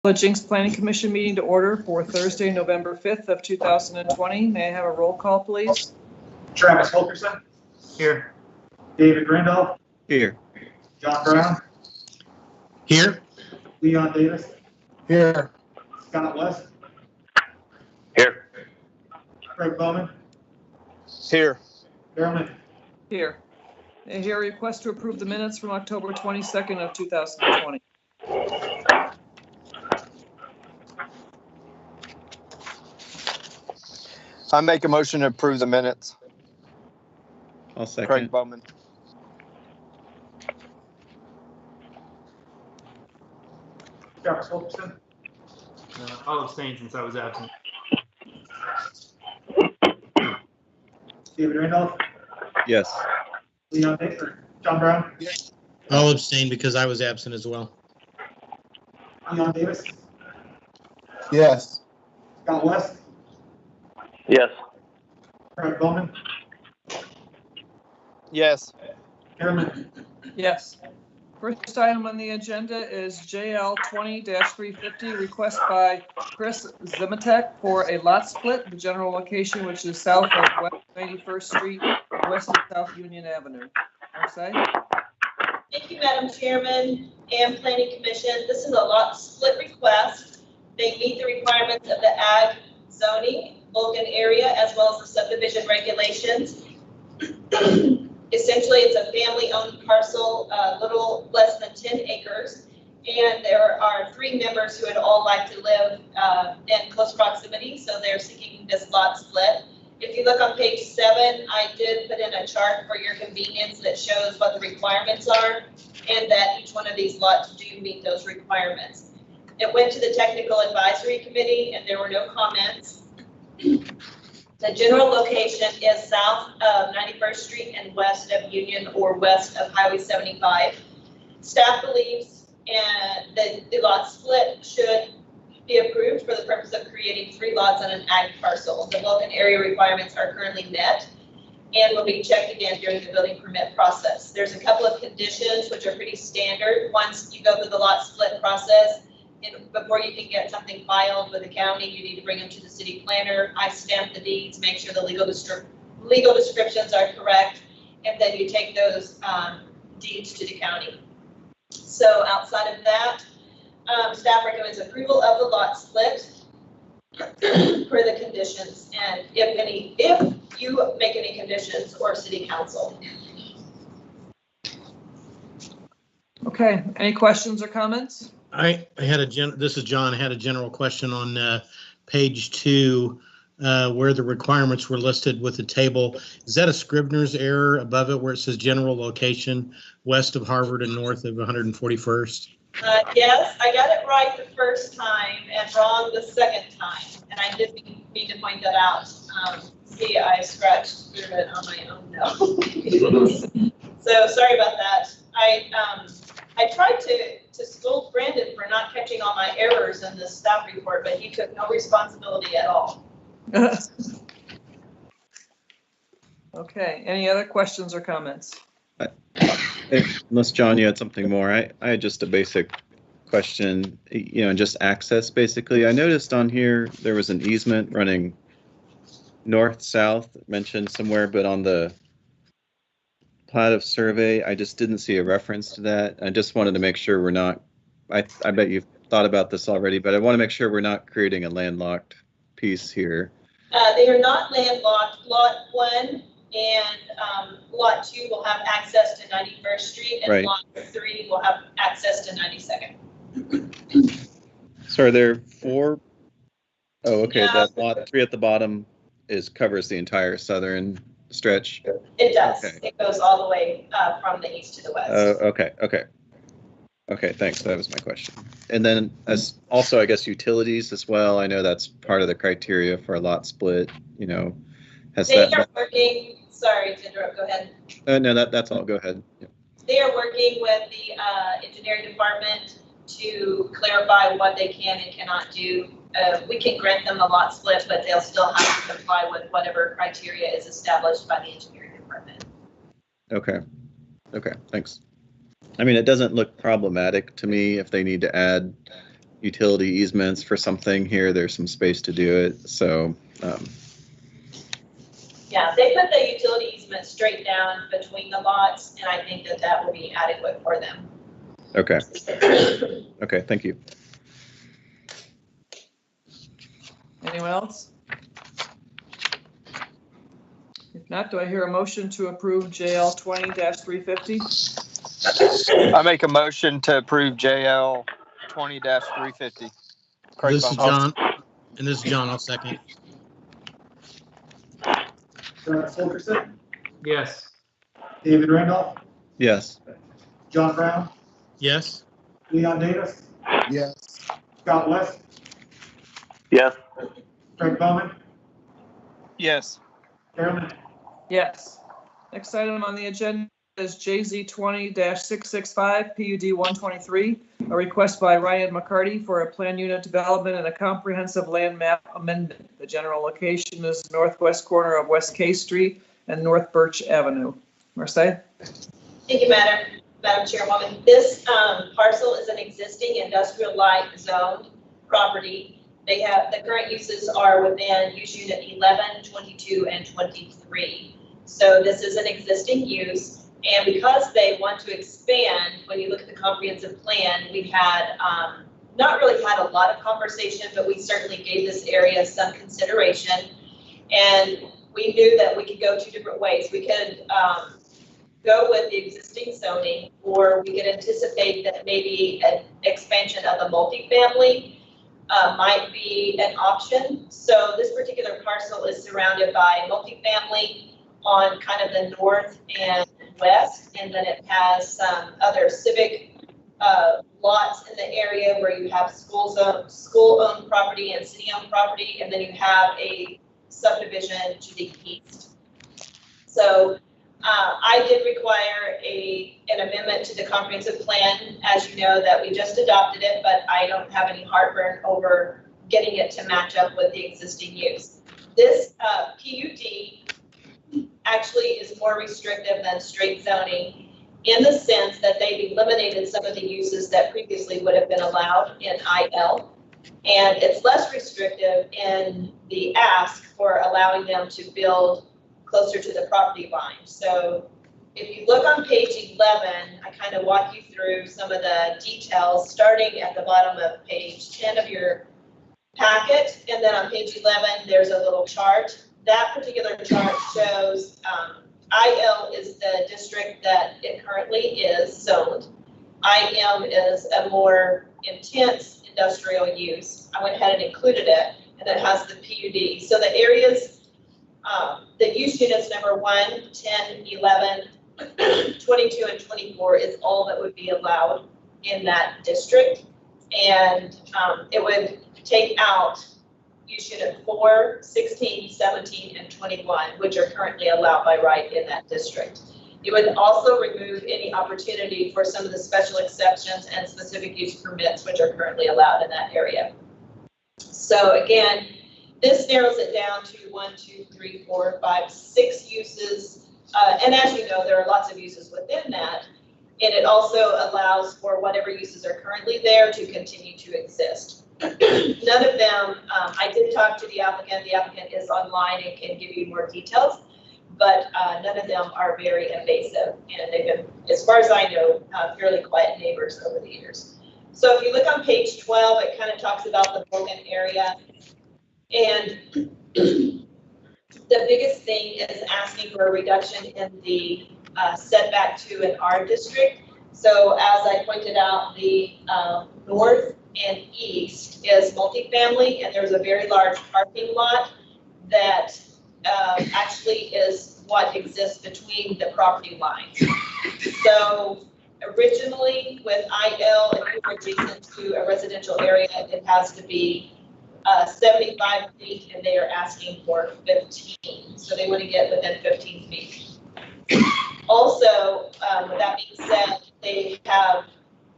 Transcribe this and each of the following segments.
The Jenks Planning Commission meeting to order for Thursday, November 5th of 2020. May I have a roll call, please? Travis Holkerson. Here. David Randolph. Here. John Brown. Here. Leon Davis. Here. Scott West. Here. Craig Bowman. Here. Carolyn. Here. I hear a request to approve the minutes from October 22nd of 2020. I make a motion to approve the minutes. I'll second. Craig Bowman. Travis Holkerson. I'll abstain since I was absent. David Randolph. Yes. Leon Davis. John Brown. I'll abstain because I was absent as well. Leon Davis. Yes. Scott West. Yes. Craig Bowman. Yes. Carolyn. Yes. First item on the agenda is JL 20-350, request by Chris Zimatek for a lot split, the general location which is south of West 91st Street, west of South Union Avenue. Marcy? Thank you, Madam Chairman and Planning Commission. This is a lot split request. They meet the requirements of the ag zoning, Vulcan area, as well as the subdivision regulations. Essentially, it's a family-owned parcel, a little less than 10 acres, and there are 3 members who would all like to live in close proximity, so they're seeking this lot split. If you look on page 7, I did put in a chart for your convenience that shows what the requirements are, and that each one of these lots do meet those requirements. It went to the Technical Advisory Committee, and there were no comments. The general location is south of 91st Street and west of Union or west of Highway 75. Staff believes that the lot split should be approved for the purpose of creating 3 lots on an ag parcel. The Vulcan area requirements are currently met and will be checked again during the building permit process. There's a couple of conditions which are pretty standard. Once you go through the lot split process, and before you can get something filed with the county, you need to bring them to the city planner. I stamp the deeds, make sure the legal descriptions are correct, and then you take those deeds to the county. So outside of that, staff recommends approval of the lot split per the conditions, and if you make any conditions, or city council. Okay, any questions or comments? I had this is John. I had a general question on page 2 where the requirements were listed with the table. Is that a Scribner's error above it where it says general location west of Harvard and north of 141st? Yes, I got it right the first time and wrong the second time, and I did mean to point that out. See, I scratched through it on my own note. So sorry about that. I tried to scold Brandon for not catching all my errors in this staff report, but he took no responsibility at all. Okay, any other questions or comments? Unless John, you had something more. I had just a basic question, just access basically. I noticed on here there was an easement running north-south mentioned somewhere, but on the plat of survey, I just didn't see a reference to that. I just wanted to make sure we're not, I bet you've thought about this already, but I want to make sure we're not creating a landlocked piece here. They are not landlocked. Lot 1 and Lot 2 will have access to 91st Street, and right. Lot 3 will have access to 92nd. So are there 4? Oh, okay. No. That Lot 3 at the bottom covers the entire southern stretch. It does. Okay. It goes all the way from the east to the west. Okay, thanks. That was my question. And then as also, I guess, utilities as well. I know that's part of the criteria for a lot split. They are working. Sorry to interrupt. Go ahead. No, that's all. Go ahead. Yeah. They are working with the engineering department to clarify what they can and cannot do. We can grant them a lot split, but they'll still have to comply with whatever criteria is established by the engineering department. Okay, thanks. I mean, it doesn't look problematic to me if they need to add utility easements for something here, there's some space to do it. So, Yeah, they put the utility easement straight down between the lots, and I think that that will be adequate for them. okay. Okay, thank you. Anyone else? If not, do I hear a motion to approve JL 20-350? I make a motion to approve JL 20-350. This is John, and this is John, I'll second. Brett Fulkerson, Yes. David Randolph, Yes. John Brown, Yes? Leon Davis, yes, Scott West, Yes. Craig Bowman, Yes. Carolyn, Yes. Next item on the agenda is JZ 20-665, PUD 123, a request by Ryan McCarty for a plan unit development and a comprehensive land map amendment. The general location is northwest corner of West K Street and North Birch Avenue. Marseille? Thank you, Madam Chairwoman. This parcel is an existing industrial light zoned property. They have, the current uses are within use unit 11, 22, and 23. So this is an existing use. And because they want to expand, when you look at the comprehensive plan, we had not really had a lot of conversation, but we certainly gave this area some consideration. And we knew that we could go two different ways. We could go with the existing zoning, or we could anticipate that maybe an expansion of the multifamily might be an option. So this particular parcel is surrounded by multifamily on kind of the north and west, and then it has some other civic lots in the area where you have school-owned property and city-owned property, and then you have a subdivision to the east. So I did require an amendment to the comprehensive plan. As you know, that we just adopted it, but I don't have any heartburn over getting it to match up with the existing use. This PUD actually is more restrictive than straight zoning in the sense that they've eliminated some of the uses that previously would have been allowed in IL. And it's less restrictive in the ask for allowing them to build closer to the property line. So if you look on page 11, I kind of walk you through some of the details starting at the bottom of page 10 of your packet. And then on page 11, there's a little chart. That particular chart shows IL is the district that it currently is zoned. IM is a more intense industrial use. I went ahead and included it, and it has the PUD. So the areas, the use units number 1, 10, 11, 22, and 24 is all that would be allowed in that district. And it would take out use unit 4, 16, 17, and 21, which are currently allowed by right in that district. It would also remove any opportunity for some of the special exceptions and specific use permits, which are currently allowed in that area. So again, this narrows it down to 1, 2, 3, 4, 5, 6 uses. And as you know, there are lots of uses within that. And it also allows for whatever uses are currently there to continue to exist. None of them, I did talk to the applicant. The applicant is online and can give you more details, but none of them are very invasive. And they've been, as far as I know, fairly quiet neighbors over the years. So if you look on page 12, it kind of talks about the Bogan area. And the biggest thing is asking for a reduction in the setback to an R district. So as I pointed out, the north and east is multifamily, and there's a very large parking lot that actually is what exists between the property lines. So originally with IL, if you were adjacent to a residential area, it has to be 75 feet, and they are asking for 15. So they want to get within 15 feet. Also, with that being said, they have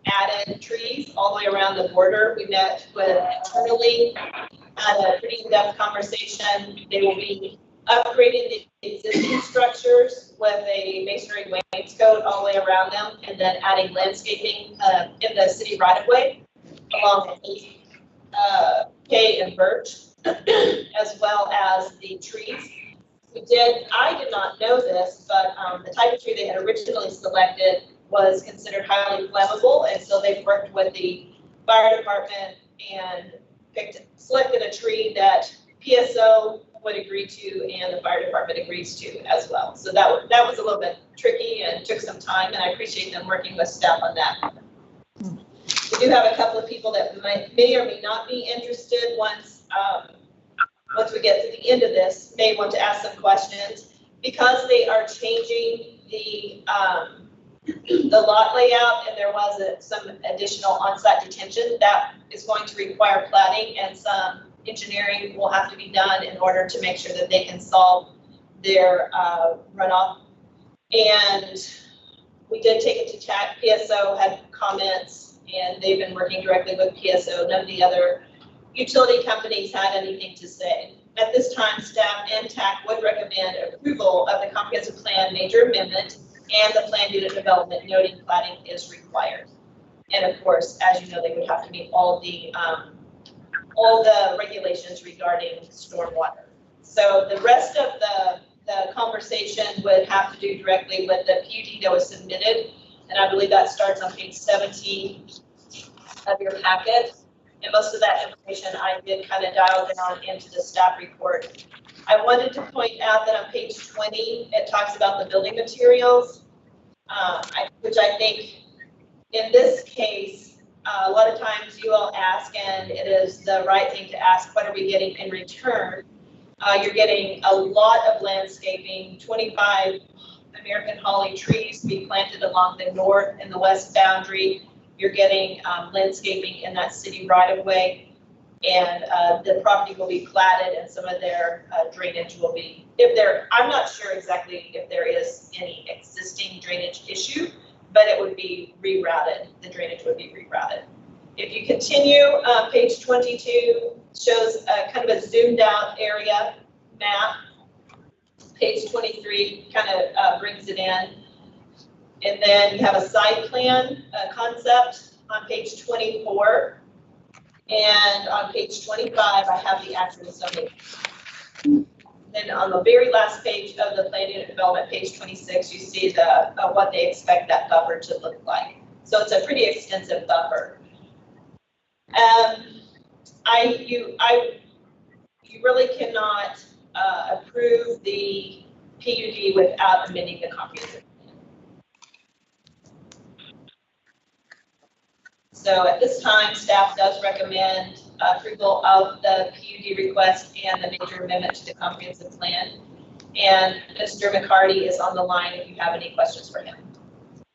added trees all the way around the border. We met with internally, had a pretty in-depth conversation. They will be upgrading the existing structures with a masonry wainscot all the way around them, and then adding landscaping in the city right of way. along K and Birch, as well as the trees. I did not know this, but the type of tree they had originally selected was considered highly flammable, and so they worked with the fire department and selected a tree that PSO would agree to and the fire department agrees to as well. So that was a little bit tricky and took some time, and I appreciate them working with staff on that. We do have a couple of people that may or may not be interested once we get to the end of this, may want to ask some questions. Because they are changing the lot layout and there was some additional on-site detention, that is going to require plating, and some engineering will have to be done in order to make sure that they can solve their runoff. And we did take it to chat. PSO had comments and they've been working directly with PSO. None of the other utility companies had anything to say. At this time, staff and TAC would recommend approval of the comprehensive plan major amendment and the plan unit development, noting plating is required. And of course, as you know, they would have to meet all the regulations regarding stormwater. So the rest of the conversation would have to do directly with the PUD that was submitted. And I believe that starts on page 17 of your packet. And most of that information I did kind of dial down into the staff report. I wanted to point out that on page 20, it talks about the building materials, which I think in this case, a lot of times you all ask, and it is the right thing to ask, what are we getting in return? You're getting a lot of landscaping, 25 American holly trees to be planted along the north and the west boundary. You're getting landscaping in that city right of way, and the property will be platted, and some of their drainage will be, I'm not sure exactly if there is any existing drainage issue, but it would be rerouted. The drainage would be rerouted. If you continue, page 22 shows kind of a zoomed out area map. Page 23 kind of brings it in. And then you have a site plan concept on page 24. And on page 25, I have the actual zoning. Then on the very last page of the plan unit development, page 26, you see the what they expect that buffer to look like. So it's a pretty extensive buffer. You really cannot approve the PUD without amending the comprehensive plan. So at this time, staff does recommend approval of the PUD request and the major amendment to the comprehensive plan. And Mr. McCarty is on the line if you have any questions for him.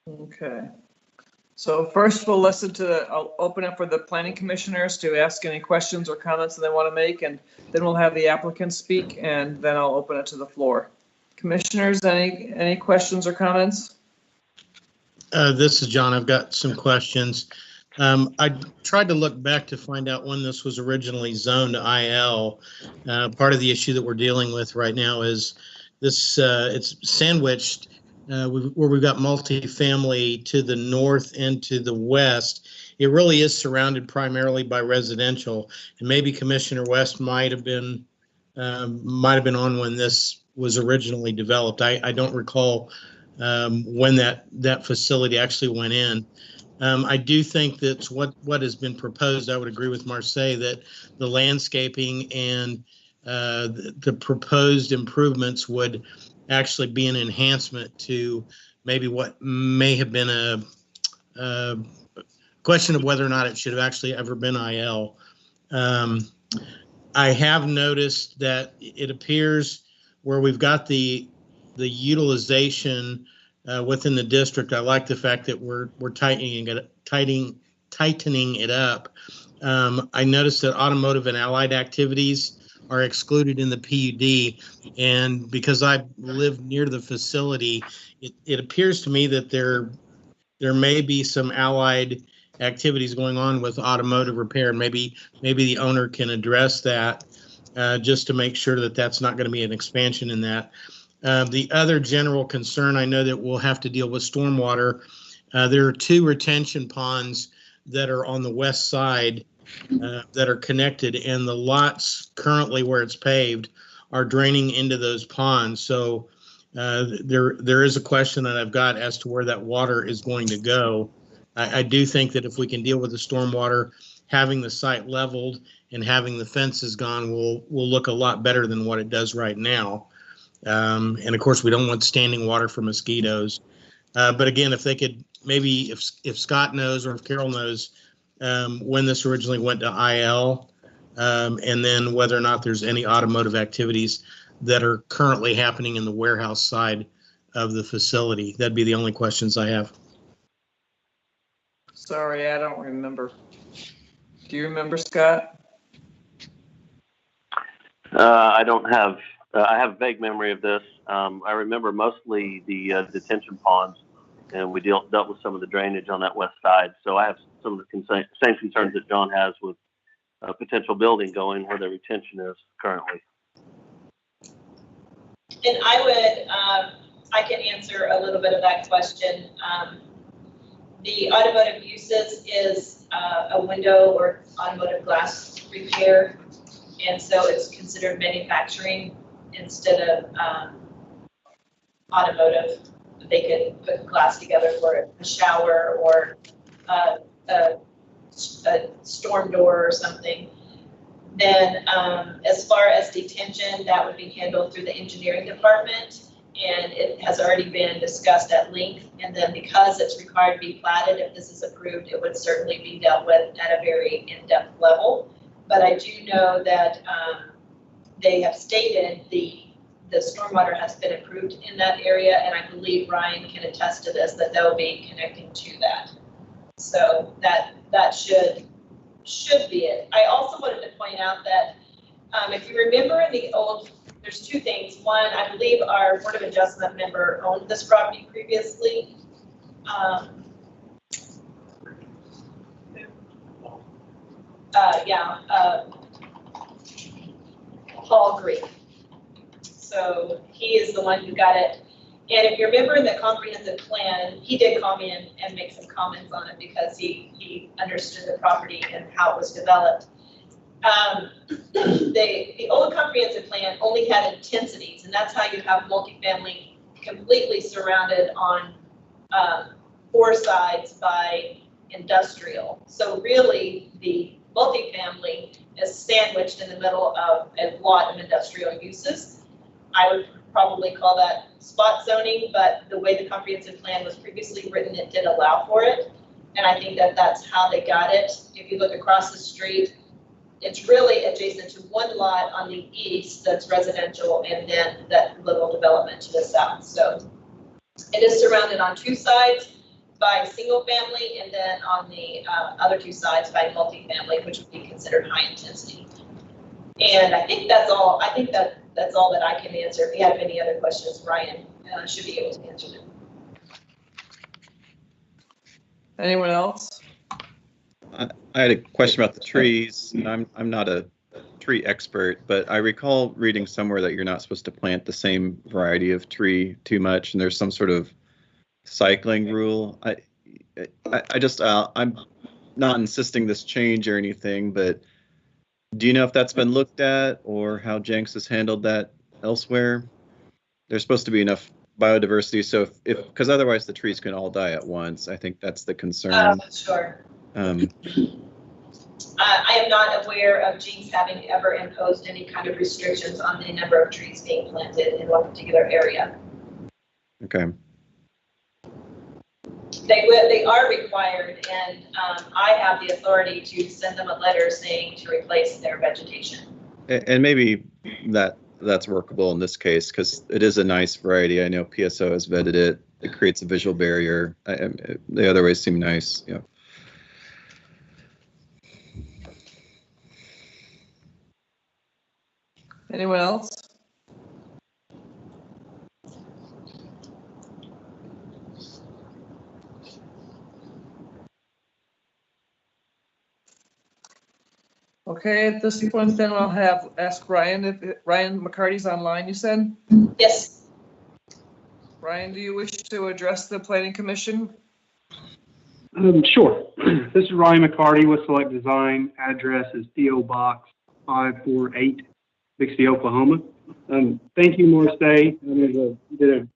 Okay. So first we'll I'll open up for the planning commissioners to ask any questions or comments that they want to make, and then we'll have the applicants speak, and then I'll open it to the floor. Commissioners, any questions or comments? This is John. I've got some questions. I tried to look back to find out when this was originally zoned to IL. Part of the issue that we're dealing with right now is this, it's sandwiched where we've got multifamily to the north and to the west. It really is surrounded primarily by residential, and maybe Commissioner West might have been on when this was originally developed. I don't recall when that facility actually went in. I do think that's what has been proposed. I would agree with Marseille that the landscaping and the proposed improvements would actually be an enhancement to maybe what may have been a question of whether or not it should have actually ever been IL. I have noticed that it appears where we've got the utilization within the district. I like the fact that we're tightening it up. I noticed that automotive and allied activities are excluded in the PUD, and because I live near the facility, it appears to me that there may be some allied activities going on with automotive repair, and maybe the owner can address that just to make sure that that's not going to be an expansion in that. The other general concern, I know that we'll have to deal with stormwater. There are 2 retention ponds that are on the west side that are connected, and the lots currently where it's paved are draining into those ponds. So there is a question that I've got as to where that water is going to go. I do think that if we can deal with the stormwater, having the site leveled and having the fences gone will look a lot better than what it does right now. And of course, we don't want standing water for mosquitoes. But again, if they could, maybe if Scott knows or if Carol knows when this originally went to IL, and then whether or not there's any automotive activities that are currently happening in the warehouse side of the facility. That'd be the only questions I have. Sorry, I don't remember. Do you remember, Scott? I don't have, I have a vague memory of this. I remember mostly the detention ponds, and we dealt with some of the drainage on that west side. So I have some of the same concerns that John has with a potential building going where the retention is currently. And I can answer a little bit of that question. The automotive uses is a window or automotive glass repair. And so it's considered manufacturing instead of automotive. They could put glass together for a shower or a storm door or something. Then as far as detention, that would be handled through the engineering department, and it has already been discussed at length. And then because it's required to be platted, if this is approved, it would certainly be dealt with at a very in-depth level. But I do know that they have stated the stormwater has been approved in that area, and I believe Ryan can attest to this, that they'll be connecting to that. So that should be it. I also wanted to point out that if you remember in the old, there's two things. One, I believe our Board of Adjustment member owned this property previously. Paul Green. So he is the one who got it. And if you remember in the comprehensive plan, he did come in and make some comments on it because he understood the property and how it was developed. The old comprehensive plan only had intensities, and that's how you have multifamily completely surrounded on 4 sides by industrial. So really the multifamily is sandwiched in the middle of a lot of industrial uses. I would probably call that spot zoning, but the way the comprehensive plan was previously written, it did allow for it. And I think that that's how they got it. If you look across the street, it's really adjacent to one lot on the east that's residential, and then that little development to the south. So it is surrounded on 2 sides by single family, and then on the other 2 sides by multifamily, which would be considered high intensity. And I think that's all. I think that's all that I can answer. If you have any other questions, Ryan should be able to answer them. Anyone else? I had a question about the trees. I'm not a tree expert, but I recall reading somewhere that you're not supposed to plant the same variety of tree too much, and there's some sort of cycling rule. I just I'm not insisting this change or anything, but do you know if that's been looked at or how Jenks has handled that elsewhere? There's supposed to be enough biodiversity, so if because otherwise the trees can all die at once. I think that's the concern. Sure. Um, I am not aware of Jenks having ever imposed any kind of restrictions on the number of trees being planted in one particular area. okay. They are required, and I have the authority to send them a letter saying to replace their vegetation. And maybe that's workable in this case because it is a nice variety. I know PSO has vetted it. It creates a visual barrier. The other ways seem nice. Yeah. Anyone else? Okay, at this point, then I'll ask Ryan if Ryan McCarty's online, you said? Yes. Ryan, do you wish to address the planning commission? Sure. This is Ryan McCarty with Select Design. Address is P.O. Box 548, Bixby, Oklahoma. Thank you, Marseille. You did a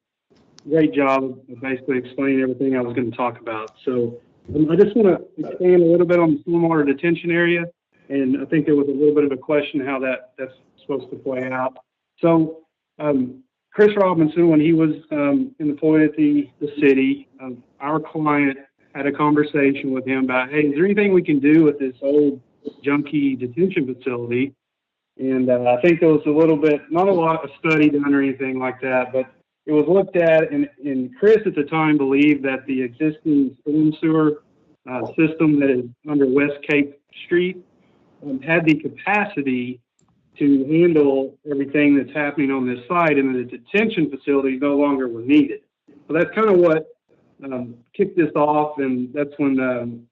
great job of basically explaining everything I was going to talk about. So I just want to expand a little bit on the stormwater detention area. And I think there was a little bit of a question how that's supposed to play out. So Chris Robinson, when he was employed at the city, our client had a conversation with him about, hey, is there anything we can do with this old junky detention facility? And I think there was a little bit, not a lot of study done or anything like that, but it was looked at, and Chris at the time believed that the existing storm sewer system that is under West Cape Street had the capacity to handle everything that's happening on this site, and the detention facilities no longer were needed. So that's kind of what kicked this off, and that's when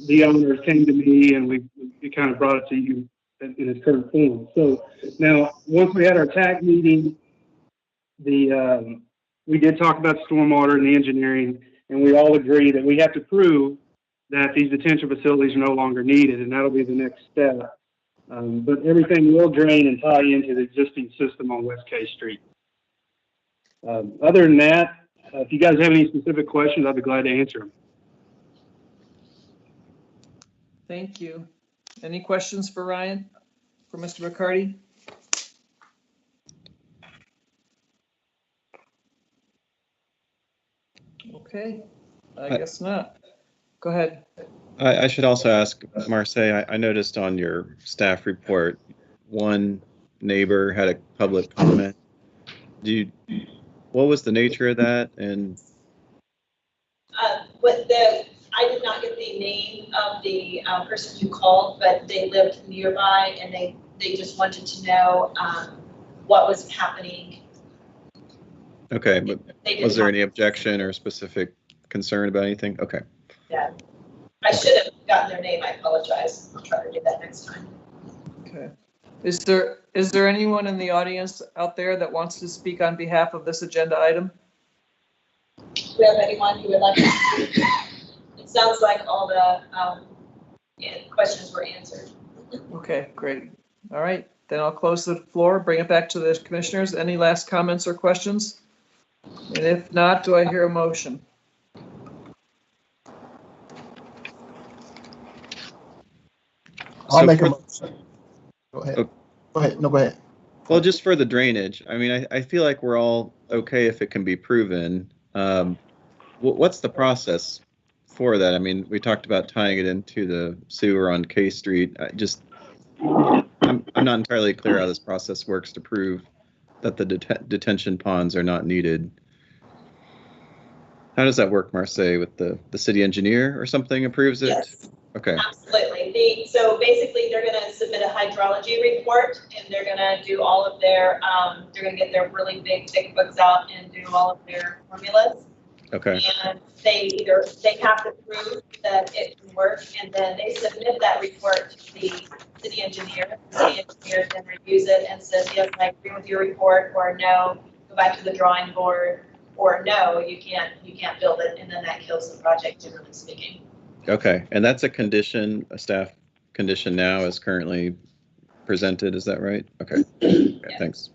the owners came to me, and we kind of brought it to you in its current form. So now, once we had our TAC meeting, we did talk about stormwater and the engineering, and we all agree that we have to prove that these detention facilities are no longer needed, and that'll be the next step. But everything will drain and tie into the existing system on West K Street. Other than that, if you guys have any specific questions, I'd be glad to answer them. Thank you. Any questions for Ryan, for Mr. McCarty? Okay, I guess not. Go ahead. I should also ask, Marseille, I noticed on your staff report, one neighbor had a public comment. What was the nature of that? And I did not get the name of the person who called, but they lived nearby, and they just wanted to know what was happening. okay, but was there any objection or specific concern about anything? Okay. Yeah. I should have gotten their name. I apologize. I'll try to do that next time. Okay. Is there anyone in the audience out there that wants to speak on behalf of this agenda item? Do we have anyone who would like to speak? It sounds like all the questions were answered. Okay, great. All right, then I'll close the floor, bring it back to the commissioners. Any last comments or questions? And if not, do I hear a motion? I'll make a motion. Go ahead. Okay. Go ahead. No, go ahead. Well, just for the drainage, I mean, I feel like we're all okay if it can be proven. What's the process for that? I mean, we talked about tying it into the sewer on K Street. I'm not entirely clear how this process works to prove that the detention ponds are not needed. How does that work, Marseille, with the city engineer or something approves it? Yes. Okay. Absolutely. So basically, they're going to submit a hydrology report, and they're going to do all of their, they're going to get their really big, thick books out and do all of their formulas. Okay. And they have to prove that it can work, and then they submit that report to the city engineer. The city engineer then reviews it and says, yes, I agree with your report, or no, go back to the drawing board, or no, you can't build it, and then that kills the project, generally speaking. Okay, and that's a condition, a staff condition now as currently presented, is that right? Okay, okay, thanks.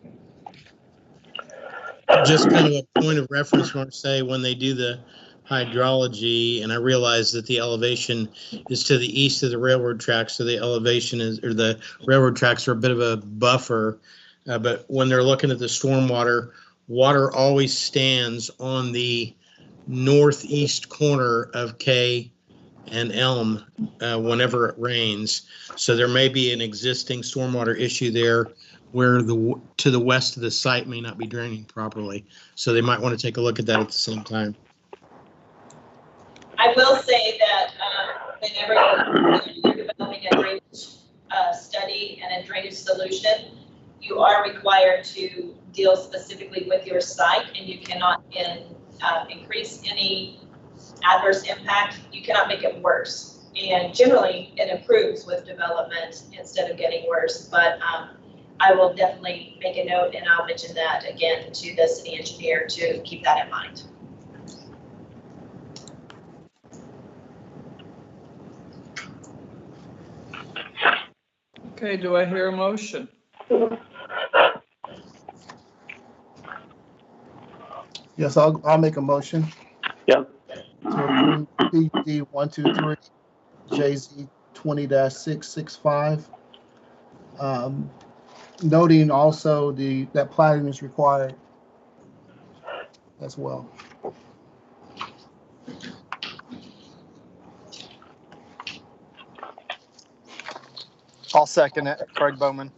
Just kind of a point of reference, Marseille, when they do the hydrology, and I realize that the elevation is to the east of the railroad tracks, so the elevation is, or the railroad tracks are a bit of a buffer, but when they're looking at the stormwater, water always stands on the northeast corner of K and Elm whenever it rains. So there may be an existing stormwater issue there where to the west of the site may not be draining properly. So they might want to take a look at that at the same time. I will say that whenever you're developing a drainage study and a drainage solution, you are required to deal specifically with your site, and you cannot increase any adverse impact. You cannot make it worse. And generally, it improves with development instead of getting worse. But I will definitely make a note, and I'll mention that again to the city engineer to keep that in mind. Okay, do I hear a motion? Yes, I'll make a motion Yep. to approve PUD 123 JZ 20-665. Noting also that plating is required as well. I'll second it. Craig Bowman.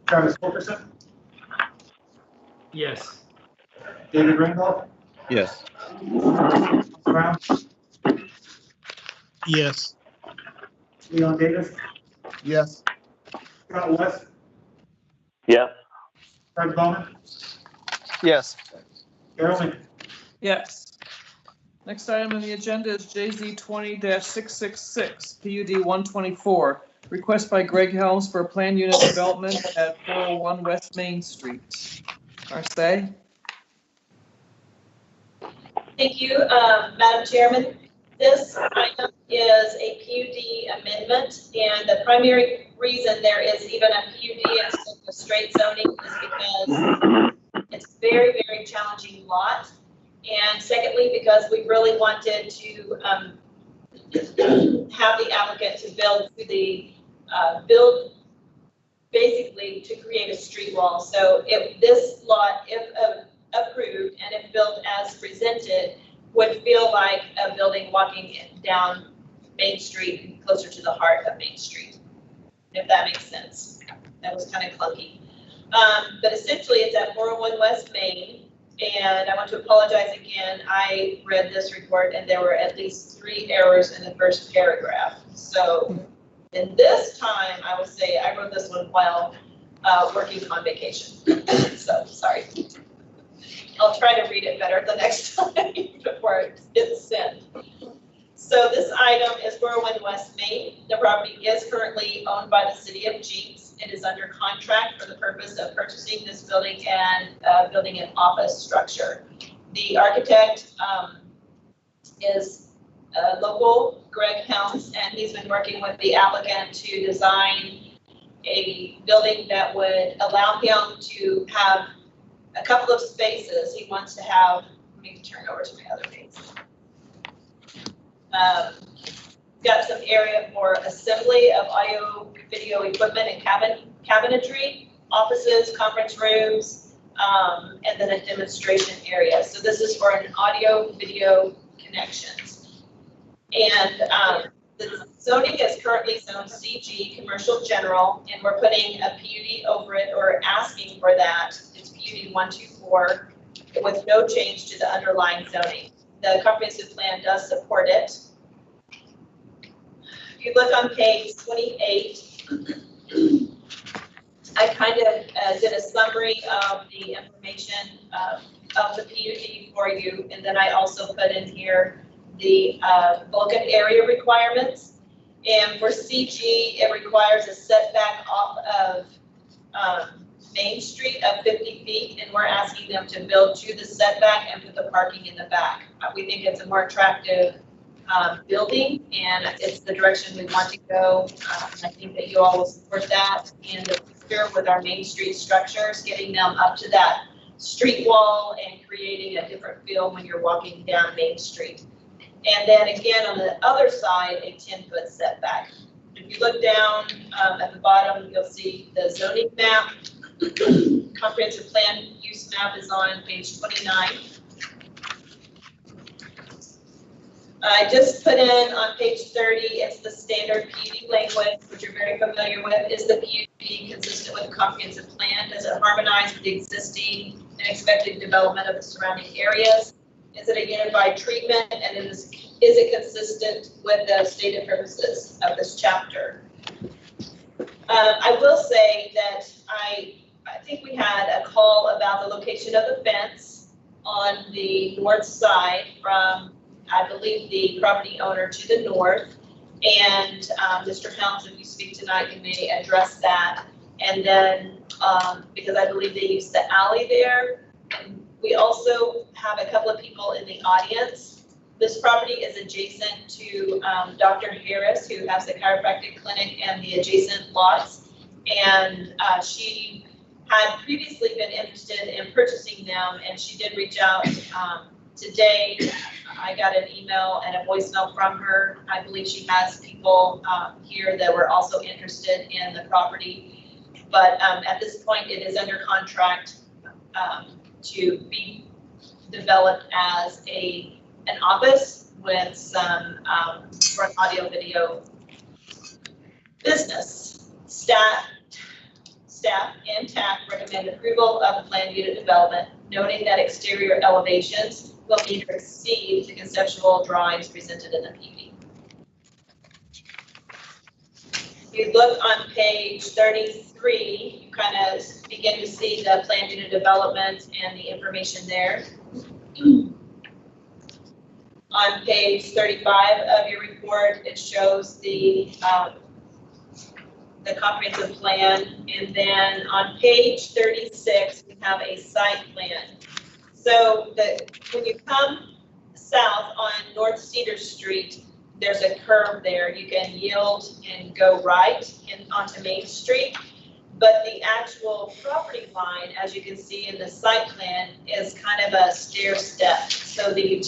Travis Wilkerson, Yes. David Ringgold, Yes. Brown, Yes. Leon Davis, Yes. Scott West, Yes. Craig Bowman, Yes. Carol Newman. Yes. Next item on the agenda is JZ 20-666, PUD 124. Request by Greg Helms for a planned unit development at 401 West Main Street. Marseille? Thank you, Madam Chairman. This item is a PUD amendment, and the primary reason there is even a PUD instead of a straight zoning is because it's a very, very challenging lot. And secondly, because we really wanted to have the applicant to build basically to create a street wall. So if this lot, if approved and if built as presented, would feel like a building walking down Main Street, closer to the heart of Main Street, if that makes sense. That was kind of clunky. But essentially it's at 401 West Main. And I want to apologize again. I read this report and there were at least 3 errors in the first paragraph. So in this time, I will say I wrote this one while working on vacation. So sorry. I'll try to read it better the next time before it's sent. So this item is 401 West Main. The property is currently owned by the city of Jenks. It is under contract for the purpose of purchasing this building and building an office structure. The architect is local, Greg Helms, and he's been working with the applicant to design a building that would allow him to have a couple of spaces. He wants to have, let me turn over to my other page. Got some area for assembly of audio video equipment and cabinetry, offices, conference rooms, and then a demonstration area. So this is for an audio video connections. And the zoning is currently zoned CG, commercial general, and we're putting a PUD over it or asking for that. It's PUD 124 with no change to the underlying zoning. The comprehensive plan does support it. If you look on page 28, I kind of did a summary of the information of the PUD for you, and then I also put in here the Vulcan area requirements. And for CG, it requires a setback off of Main Street of 50 feet, and we're asking them to build to the setback and put the parking in the back. We think it's a more attractive building, and it's the direction we want to go. I think that you all will support that. And the future with our Main Street structures, getting them up to that street wall and creating a different feel when you're walking down Main Street. And then again, on the other side, a 10-foot setback. If you look down at the bottom, you'll see the zoning map. Comprehensive plan use map is on page 29. I just put in on page 30, it's the standard PUD language, which you're very familiar with. Is the PUD consistent with the comprehensive plan? Does it harmonize with the existing and expected development of the surrounding areas? Is it a unified treatment, and is it consistent with the stated purposes of this chapter? I will say that I think we had a call about the location of the fence on the north side from, I believe, the property owner to the north. And Mr. Helms, if you speak tonight, you may address that. And then, because I believe they use the alley there. We also have a couple of people in the audience This property is adjacent to Dr. Harris, who has the chiropractic clinic and the adjacent lots. And she had previously been interested in purchasing them, and she did reach out today. I got an email and a voicemail from her. I believe she has people here that were also interested in the property. But at this point, it is under contract to be developed as an office with some for an audio video business. Staff and TAC recommend approval of the planned unit development, noting that exterior elevations will meet or exceed the conceptual drawings presented in the PV. If you look on page 33, you kind of begin to see the planned unit development and the information there. On page 35 of your report, it shows the comprehensive plan, and then on page 36, we have a site plan. So when you come south on North Cedar Street, there's a curve there. You can yield and go right onto Main Street, but the actual property line, as you can see in the site plan, is kind of a stair step. So the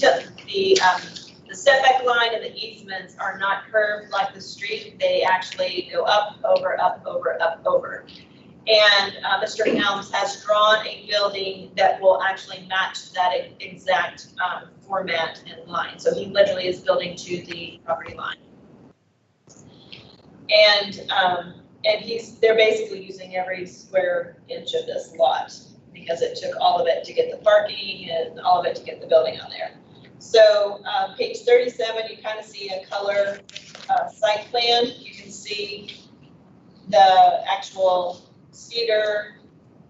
setback line and the easements are not curved like the street. They actually go up, over, up, over, up, over. And Mr. Helms has drawn a building that will actually match that exact format and line. So he literally is building to the property line. And they're basically using every square inch of this lot because it took all of it to get the parking and all of it to get the building on there. So page 37, you kind of see a color site plan. You can see the actual cedar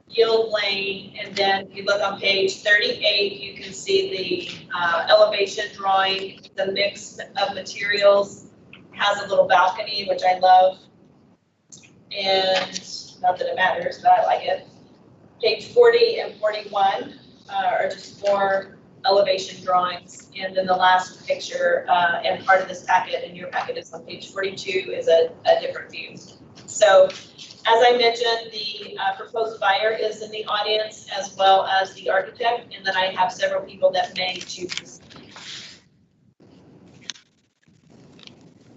yield lane, and then if you look on page 38, you can see the elevation drawing, the mix of materials. It has a little balcony, which I love, and not that it matters, but I like it. Page 40 and 41 are just more elevation drawings, and then the last picture and part of this packet, and your packet is on page 42, is a different view. So, as I mentioned, the proposed buyer is in the audience, as well as the architect, and then I have several people that may choose to speak.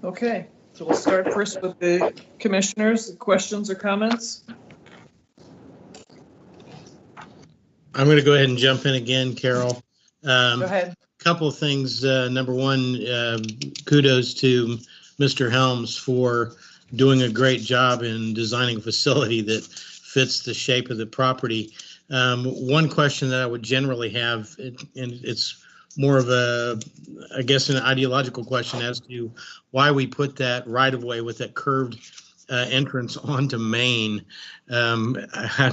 Okay, so we'll start first with the commissioners. Questions or comments? I'm going to go ahead and jump in again, Carol. Go ahead. Couple of things. Number one, kudos to Mr. Helms for doing a great job in designing a facility that fits the shape of the property. One question that I would generally have, and it's more of I guess, an ideological question as to why we put that right of way with that curved entrance onto Main. I'm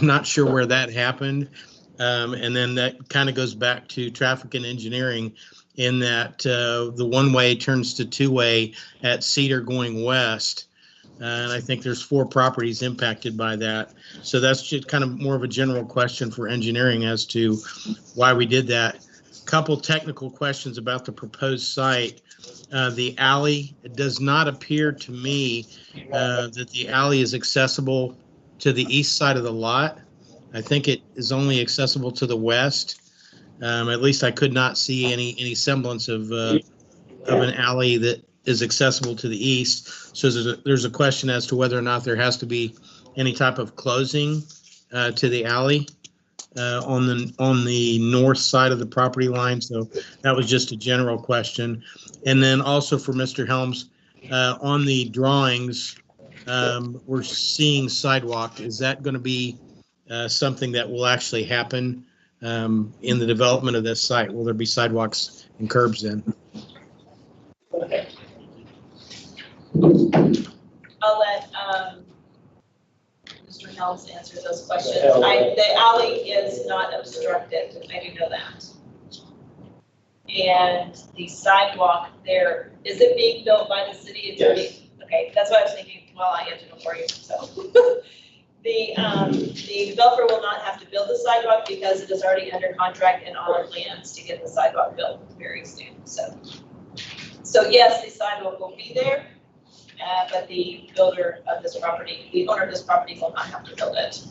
not sure where that happened. And then that kind of goes back to traffic and engineering in that the one-way turns to two-way at Cedar going west. And I think there's 4 properties impacted by that. So that's just kind of more of a general question for engineering as to why we did that. Couple technical questions about the proposed site. The alley, it does not appear to me that the alley is accessible to the east side of the lot. I think it is only accessible to the west. At least I could not see any semblance of an alley that is accessible to the east. So there's a question as to whether or not there has to be any type of closing to the alley on the north side of the property line. So that was just a general question. And then also for Mr. Helms, on the drawings, we're seeing sidewalk. Is that going to be something that will actually happen in the development of this site? Will there be sidewalks and curbs in? I'll let Mr. Helms answer those questions. The alley is not obstructed, I do know that. And the sidewalk there, is it being built by the city attorney? Yes. Okay, that's what I was thinking while I answered it for you. So The developer will not have to build the sidewalk because it is already under contract and on plans to get the sidewalk built very soon. So yes, the sidewalk will be there, but the builder of this property, the owner of this property will not have to build it.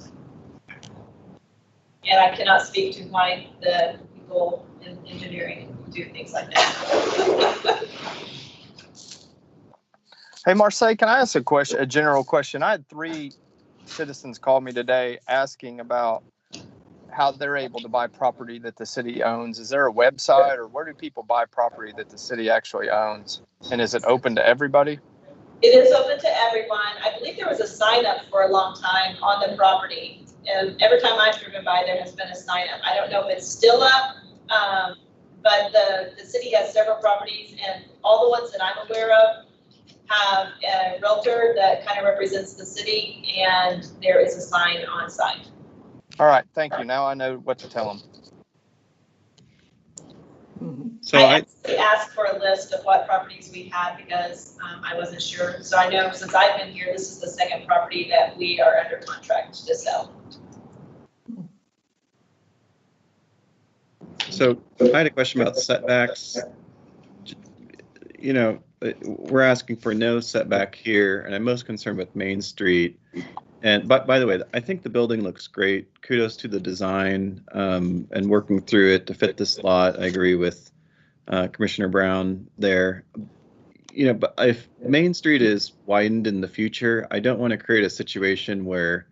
And I cannot speak to why the people in engineering do things like that. Hey, Marseille, can I ask a question, a general question? I had 3 citizens call me today asking about how they're able to buy property that the city owns. Is there a website, or where do people buy property that the city actually owns? And is it open to everybody? It is open to everyone. I believe there was a sign up for a long time on the property. And every time I've driven by, there has been a sign up. I don't know if it's still up, but the city has several properties, and all the ones that I'm aware of have a realtor that kind of represents the city, and there is a sign on site. All right, thank you. Now I know what to tell them. So I actually asked for a list of what properties we had because I wasn't sure. So I know since I've been here, this is the second property that we are under contract to sell. So I had a question about setbacks. You know, we're asking for no setback here, and I'm most concerned with Main Street. And by the way, I think the building looks great. Kudos to the design and working through it to fit this lot. I agree with Commissioner Brown there. You know, but if Main Street is widened in the future, I don't want to create a situation where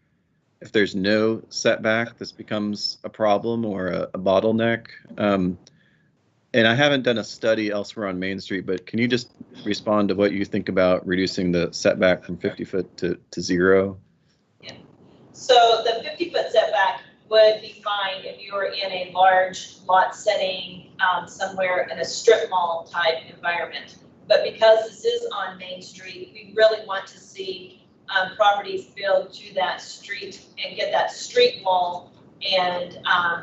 if there's no setback, this becomes a problem or a bottleneck. And I haven't done a study elsewhere on Main Street, but can you just respond to what you think about reducing the setback from 50 foot to 0? Yeah. So the 50-foot setback would be fine if you were in a large lot setting somewhere in a strip mall type environment. But because this is on Main Street, we really want to see properties built to that street and get that street wall, and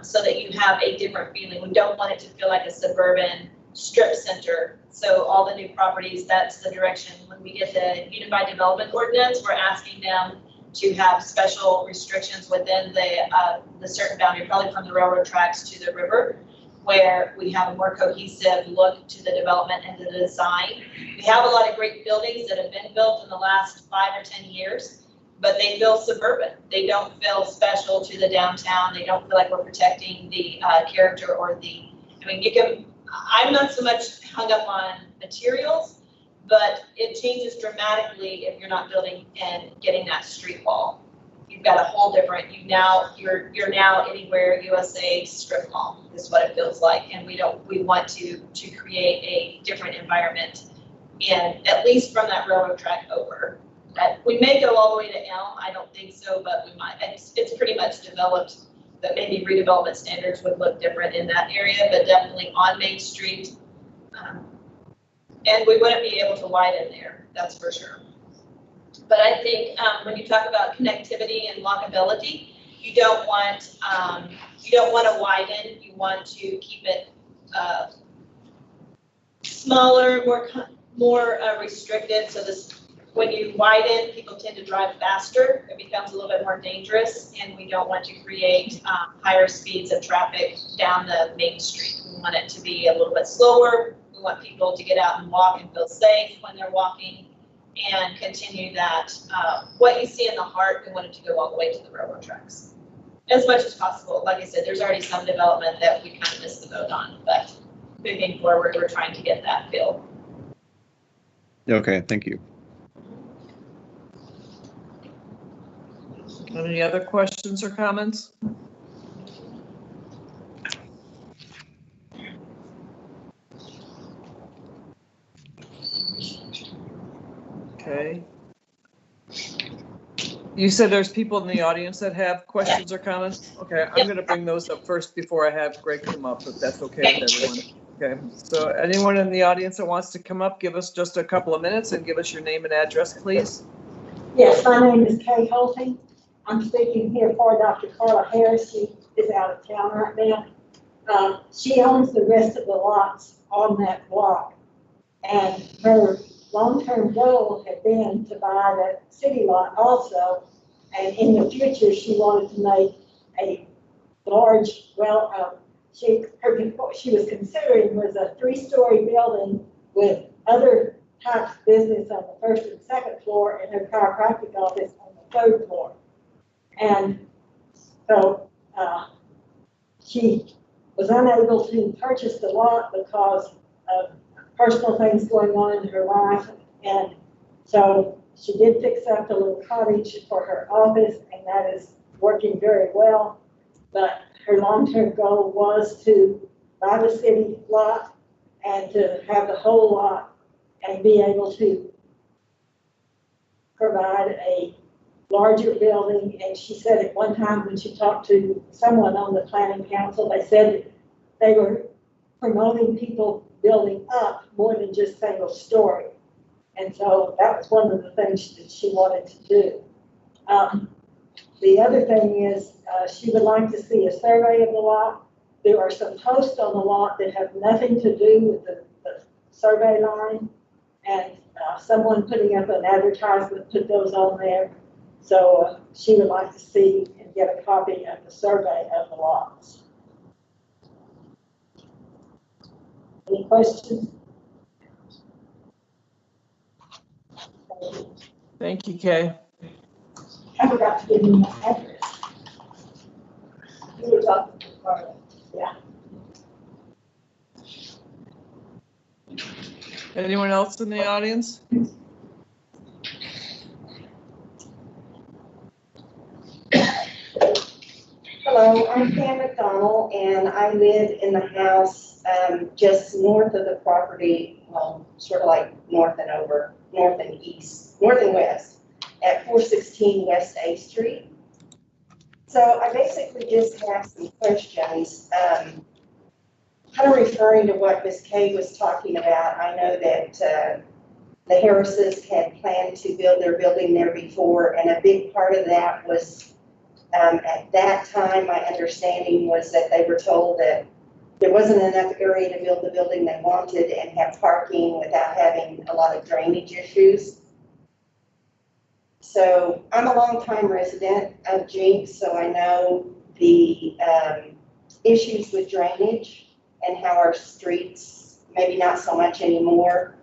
so that you have a different feeling. We don't want it to feel like a suburban strip center. So all the new properties, that's the direction. When we get the Unified Development Ordinance, we're asking them to have special restrictions within the certain boundary, probably from the railroad tracks to the river, where we have a more cohesive look to the development and the design. We have a lot of great buildings that have been built in the last 5 or 10 years, but they feel suburban. They don't feel special to the downtown. They don't feel like we're protecting the character or the, I mean, you can, I'm not so much hung up on materials, but it changes dramatically if you're not building and getting that street wall. You've got a whole different, you're now anywhere USA strip mall is what it feels like. And we want to create a different environment, and at least from that railroad track over. We may go all the way to Elm, I don't think so, but we might. It's pretty much developed that maybe redevelopment standards would look different in that area, but definitely on Main Street. And we wouldn't be able to widen there, that's for sure. But I think when you talk about connectivity and walkability, you don't want to widen. You want to keep it smaller, more restricted. So this, when you widen, people tend to drive faster. It becomes a little bit more dangerous, and we don't want to create higher speeds of traffic down the Main Street. We want it to be a little bit slower. We want people to get out and walk and feel safe when they're walking, and continue that. What you see in the heart, we want it to go all the way to the railroad tracks as much as possible. Like I said, there's already some development that we kind of missed the boat on, but moving forward, we're trying to get that feel. Okay, thank you. Any other questions or comments? Okay. You said there's people in the audience that have questions or comments? Okay, I'm going to bring those up first before I have Greg come up, if that's okay with everyone. Okay, so anyone in the audience that wants to come up, give us just a couple of minutes and give us your name and address, please. Yes, my name is Kay Holting. I'm speaking here for Dr. Carla Harris. She is out of town right now. She owns the rest of the lots on that block, and her long-term goal had been to buy the city lot also, And in the future, she wanted to make a large, she was considering was a 3-story building with other types of business on the first and second floor and her chiropractic office on the 3rd floor. And so she was unable to purchase the lot because of personal things going on in her life. And so she did fix up a little cottage for her office, and that is working very well. But her long-term goal was to buy the city lot and to have the whole lot and be able to provide a larger building. And she said at one time when she talked to someone on the planning council, they said they were promoting people building up more than just single story. And so that was one of the things that she wanted to do. The other thing is she would like to see a survey of the lot. There are some posts on the lot that have nothing to do with the survey line, and someone putting up an advertisement put those on there. So she would like to see and get a copy of the survey of the lots. Any questions? Thank you, Kay. I forgot to give you my address. You were talking to Carla. Yeah. Anyone else in the audience? Hello, I'm Pam McDonald, and I live in the house just north of the property, well, sort of like north and west, at 416 West A Street. So I basically just have some questions, kind of referring to what Ms. Kay was talking about. I know that the Harrises had planned to build their building there before, and a big part of that was at that time, my understanding was that they were told that there wasn't enough area to build the building they wanted and have parking without having a lot of drainage issues. So I'm a longtime resident of Jenks, so I know the issues with drainage and how our streets, maybe not so much anymore,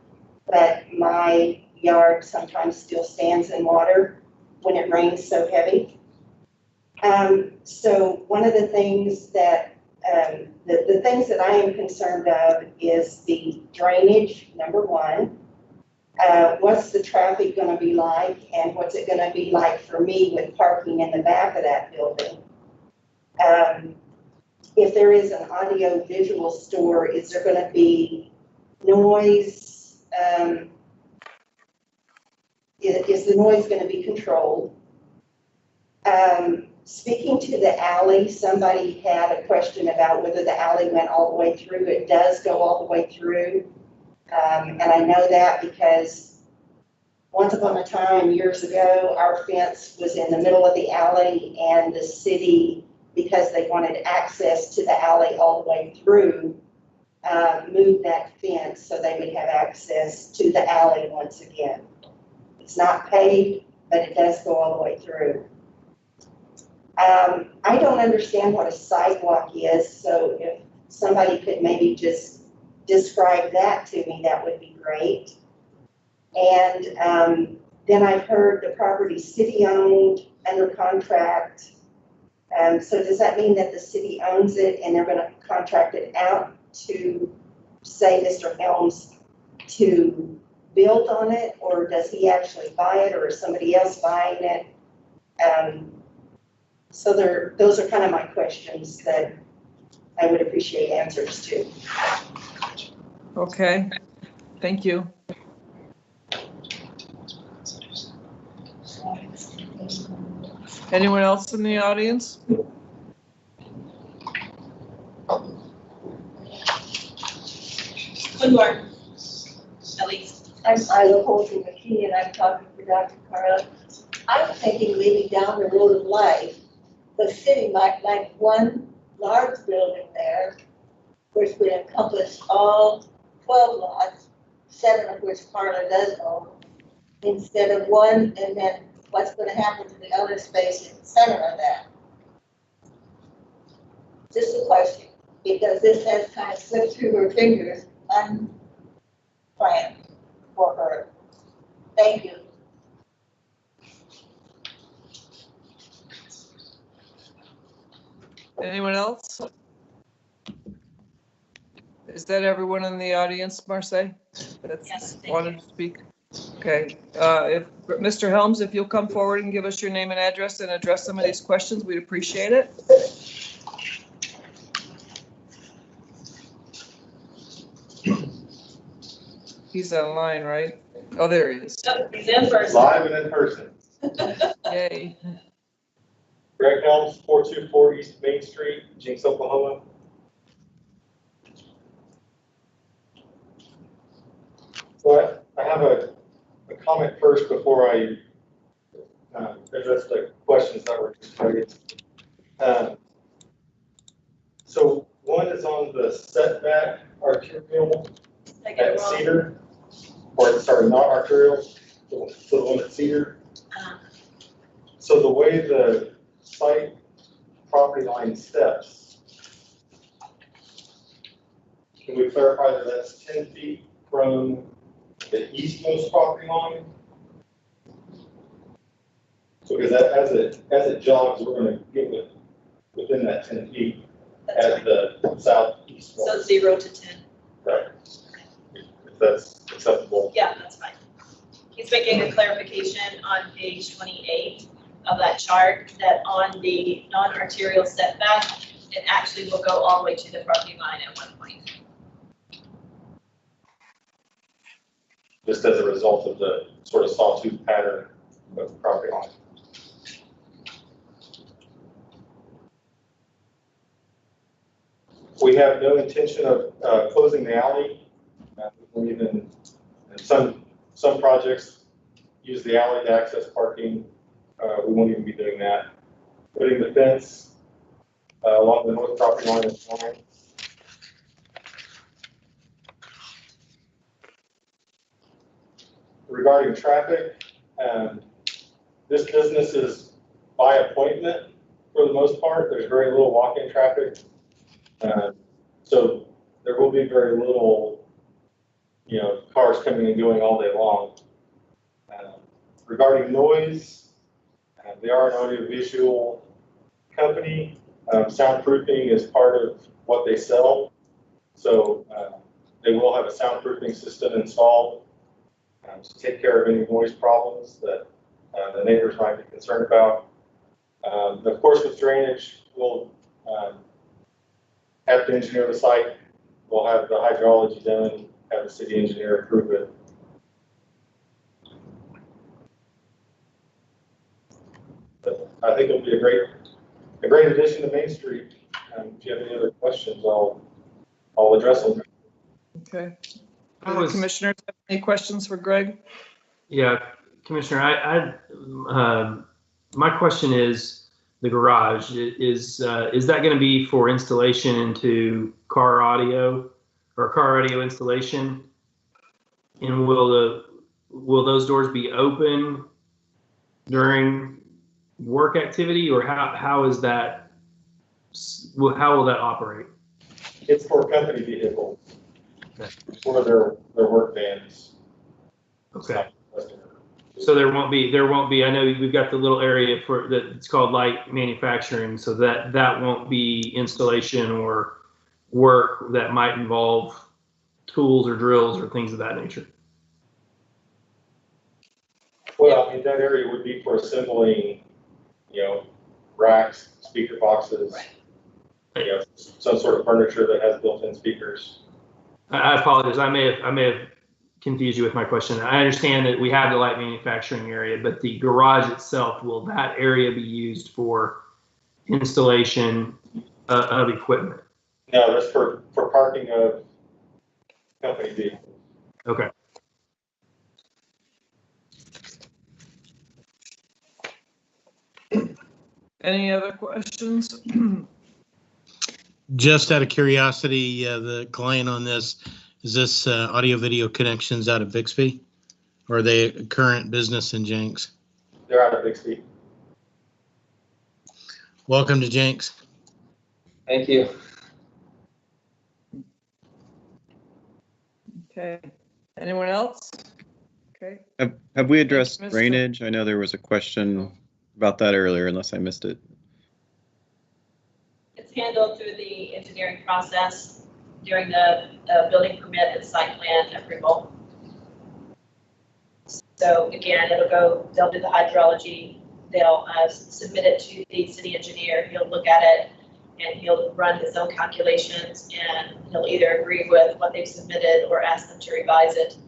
but my yard sometimes still stands in water when it rains so heavy. So one of the things that, the things that I am concerned of is the drainage, number one. What's the traffic going to be like, and what's it going to be like for me with parking in the back of that building? If there is an audio visual store, is there going to be noise? Is the noise going to be controlled? Speaking to the alley, somebody had a question about whether the alley went all the way through. It does go all the way through. And I know that because once upon a time, years ago, our fence was in the middle of the alley, and the city, because they wanted access to the alley all the way through, moved that fence so they would have access to the alley once again. It's not paved, but it does go all the way through. I don't understand what a sidewalk is, so if somebody could maybe just describe that to me, that would be great. And then I've heard the property city-owned, under contract. So does that mean that the city owns it and they're going to contract it out to, say, Mr. Helms to build on it, or does he actually buy it, or is somebody else buying it? So those are kind of my questions that I would appreciate answers to. Okay, thank you. Anyone else in the audience? One more, at least. I'm Isla Holton McKee, and I'm talking for Dr. Carla. I'm thinking maybe down the road of life, the city might like one large building there, which would encompass all 12 lots, 7 of which Carla does own, instead of one, and then what's gonna happen to the other space in the center of that? Just a question, because this has kind of slipped through her fingers unplanned for her. Thank you. Anyone else? Is that everyone in the audience, Marseille? That's Yes, thank wanted you. to speak? Okay, if Mr. Helms, if you'll come forward and give us your name and address and address some of these questions, we'd appreciate it. He's online, right? Oh, there he is. Oh, he's in person. Live and in person. Yay. Greg Helms, 424 East Main Street, Jenks, Oklahoma. So I have a comment first before I address the questions that were just raised. So one is on the setback arterial I get it at wrong. Cedar, or sorry, not arterial, so the one at Cedar. So the way the site property line steps, can we clarify that that's 10 feet from the eastmost property line? So because that, as it jogs, we're going to get within that 10 feet That's at right. the southeast. So 0 to 10. Right. If that's acceptable. Yeah, that's fine. He's making a clarification on page 28 of that chart that on the non-arterial setback, it actually will go all the way to the property line at one point. Just as a result of the sort of sawtooth pattern of the property line. We have no intention of closing the alley. We even, in some projects, use the alley to access parking. We won't even be doing that. Putting the fence along the north property line is fine. Regarding traffic, this business is by appointment for the most part. There's very little walk-in traffic. So there will be very little, cars coming and going all day long. Regarding noise, they are an audiovisual company. Soundproofing is part of what they sell. So they will have a soundproofing system installed to take care of any noise problems that the neighbors might be concerned about. Of course, with drainage, we'll have to engineer the site. We'll have the hydrology done, have the city engineer approve it. But I think it'll be a great addition to Main Street. If you have any other questions, I'll address them. Okay. Commissioners, have any questions for Greg? Yeah, Commissioner, my question is the garage is that going to be for installation into car audio or car audio installation? And will those doors be open during work activity, or how is that? How will that operate? It's for company vehicles. Okay. For their work vans. Okay. So there won't be, I know we've got the little area for that, it's called light manufacturing, so that won't be installation or work that might involve tools or drills or things of that nature. Well, I mean, that area would be for assembling, racks, speaker boxes, Right. Some sort of furniture that has built-in speakers. I apologize, I may have confused you with my question. I understand that we have the light manufacturing area, but the garage itself, will that area be used for installation of equipment? No, that's for parking of company vehicles. Okay. Any other questions? Just out of curiosity, the client on this, is this audio video connections out of Bixby? Or are they a current business in Jenks? They're out of Bixby. Welcome to Jenks. Thank you. Okay. Anyone else? Okay. Have we addressed Mr. drainage? I know there was a question about that earlier, unless I missed it. It's handled through the engineering process during the building permit and site plan approval. So again, they'll do the hydrology, they'll submit it to the city engineer, he'll look at it, and he'll run his own calculations, and he'll either agree with what they've submitted or ask them to revise it.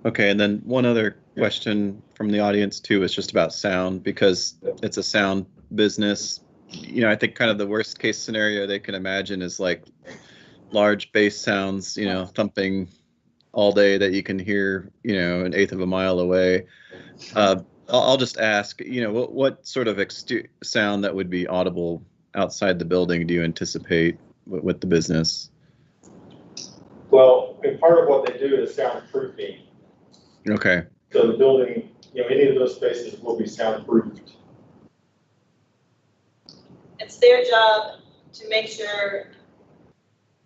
Okay, and then one other question from the audience too is just about sound, because it's a sound business. You know, I think kind of the worst case scenario they can imagine is like large bass sounds, you know, thumping all day that you can hear, you know, an eighth of a mile away. I'll just ask, you know, what sort of sound that would be audible outside the building do you anticipate with the business? Well, and part of what they do is soundproofing. Okay. So the building, you know, any of those spaces will be soundproofed. It's their job to make sure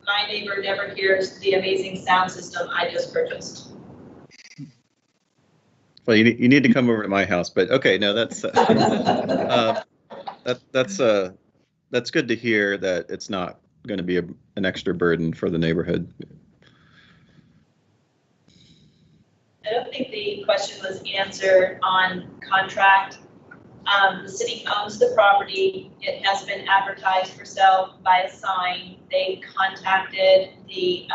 my neighbor never hears the amazing sound system I just purchased. Well, you need to come over to my house, but okay, no, that's that's good to hear that it's not going to be an extra burden for the neighborhood. I don't think the question was answered on contract. The city owns the property. It has been advertised for sale by a sign. They contacted the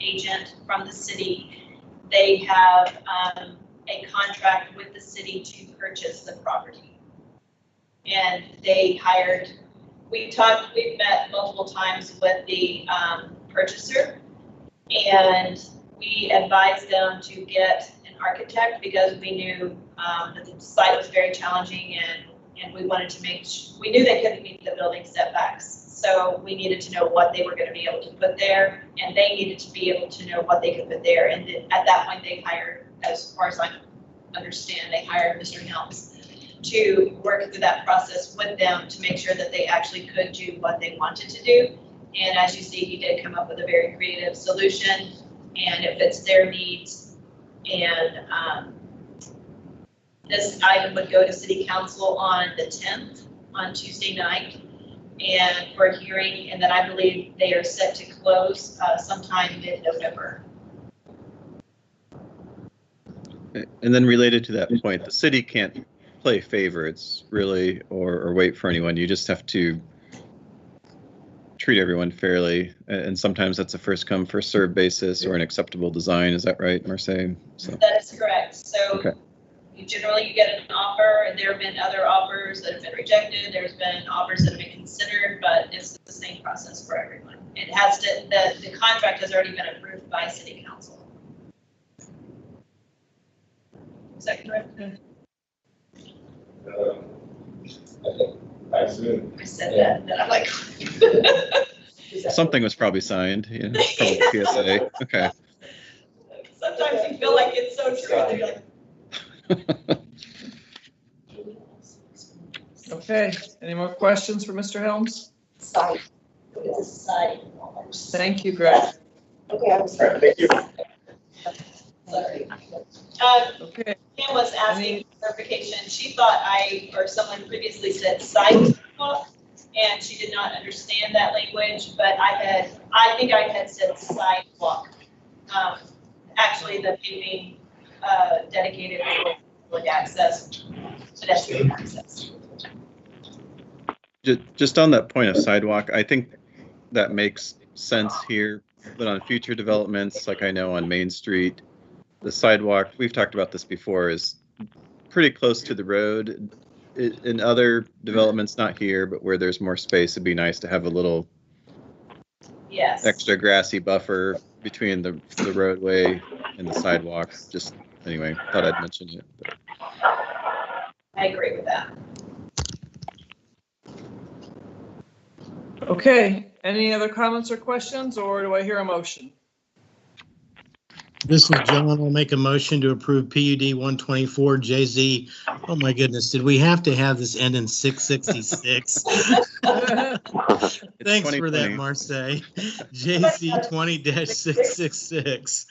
agent from the city. They have a contract with the city to purchase the property. And they hired, we've met multiple times with the purchaser, and we advised them to get an architect because we knew that the site was very challenging, and we wanted to we knew they couldn't meet the building setbacks. So we needed to know what they were going to be able to put there, and they needed to be able to know what they could put there. And at that point, they hired, as far as I understand, they hired Mr. Helms to work through that process with them to make sure that they actually could do what they wanted to do. And as you see, he did come up with a very creative solution, and it fits their needs. And this item would go to City Council on the 10th, on Tuesday night, and for a hearing, and then I believe they are set to close sometime mid-November. And then related to that point, the city can't play favorites really, or wait for anyone. You just have to treat everyone fairly, and sometimes that's a first come first served basis or an acceptable design. Is that right, Marseille? So that is correct. So okay. You get an offer, and there have been other offers that have been rejected. There's been offers that have been considered, but it's the same process for everyone. It has to, the contract has already been approved by City Council. Is that correct? I assume. I said that, and then I'm like. Something was probably signed, you know, probably PSA. Okay. Sometimes you feel like it's so true, and you're like. Okay, any more questions for Mr. Helms? Site. It's a site. Thank you, Greg. Okay, I was. All right, thank you. Sorry. Okay. Kim was asking clarification. She thought someone previously said sidewalk, and she did not understand that language, but I think I had said sidewalk. Actually, the paving dedicated for public access, pedestrian access. Just on that point of sidewalk, I think that makes sense here, but on future developments, like I know on Main Street, the sidewalk, we've talked about this before, is pretty close to the road. In other developments, not here, but where there's more space, it'd be nice to have a little extra grassy buffer between the roadway and the sidewalk. Just anyway, thought I'd mention it. But. I agree with that. Okay, any other comments or questions, or do I hear a motion? This is John. I'll make a motion to approve PUD 124 JZ. Oh my goodness, did we have to have this end in 666? Thanks for that, 2020. Marseille. JZ 20-666.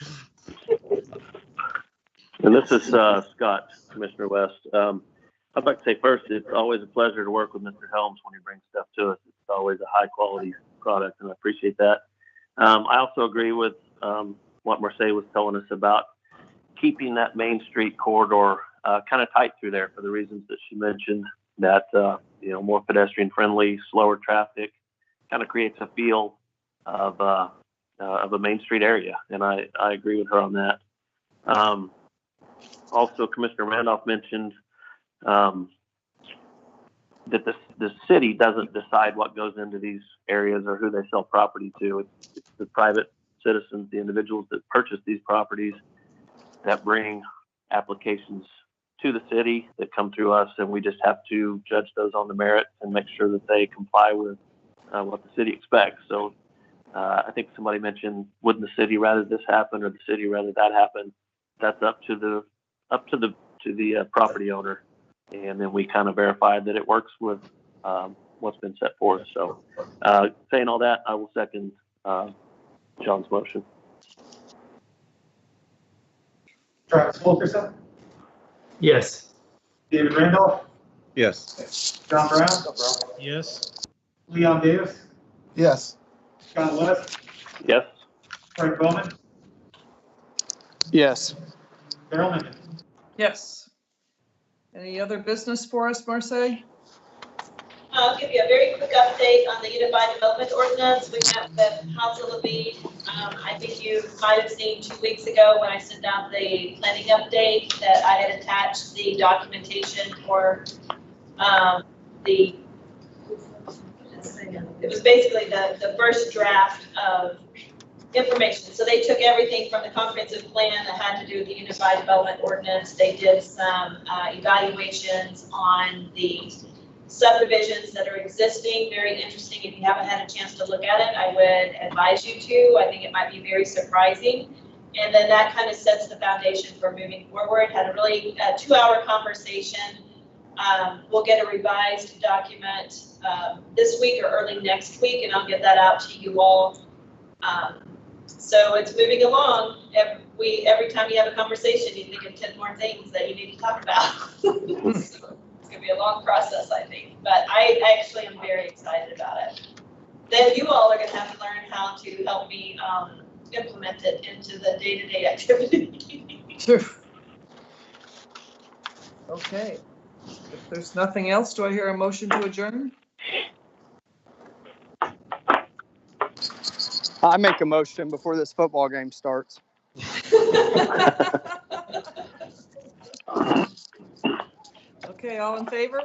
And this is Scott, Commissioner West. I'd like to say first, it's always a pleasure to work with Mr. Helms when he brings stuff to us. It's always a high quality product, and I appreciate that. I also agree with what Marseille was telling us about keeping that Main Street corridor kind of tight through there for the reasons that she mentioned, that more pedestrian friendly, slower traffic, kind of creates a feel of a Main Street area, and I agree with her on that. Also, Commissioner Randolph mentioned that the city doesn't decide what goes into these areas or who they sell property to. It's the private citizens, the individuals that purchase these properties, that bring applications to the city that come through us, and we just have to judge those on the merit and make sure that they comply with what the city expects. So I think somebody mentioned, wouldn't the city rather this happen or the city rather that happen? That's up to the property owner, and then we kind of verified that it works with what's been set forth. So saying all that, I will second John's motion. Travis Wilkerson, Yes. David Randolph, Yes. John Brown, Yes. Leon Davis, Yes. Scott West, Yes. Craig Bowman, Yes. Carol Newman. Yes. Any other business for us, Marseille? I'll give you a very quick update on the Unified Development Ordinance. We met with House of Levine. I think you might have seen 2 weeks ago when I sent out the planning update that I had attached the documentation for it was basically the first draft of information. So they took everything from the comprehensive plan that had to do with the Unified Development Ordinance. They did some evaluations on the subdivisions that are existing. Very interesting. If you haven't had a chance to look at it, I would advise you to. I think it might be very surprising. And then that kind of sets the foundation for moving forward. Had a really 2-hour conversation. We'll get a revised document this week or early next week, and I'll get that out to you all. So it's moving along. Every time you have a conversation, you think of 10 more things that you need to talk about. It's going to be a long process, I think, but I actually am very excited about it. Then you all are going to have to learn how to help me implement it into the day-to-day activity. Okay. If there's nothing else, do I hear a motion to adjourn? I make a motion before this football game starts. Okay, all in favor?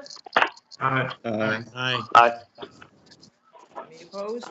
All right. Aye. Aye. Any opposed?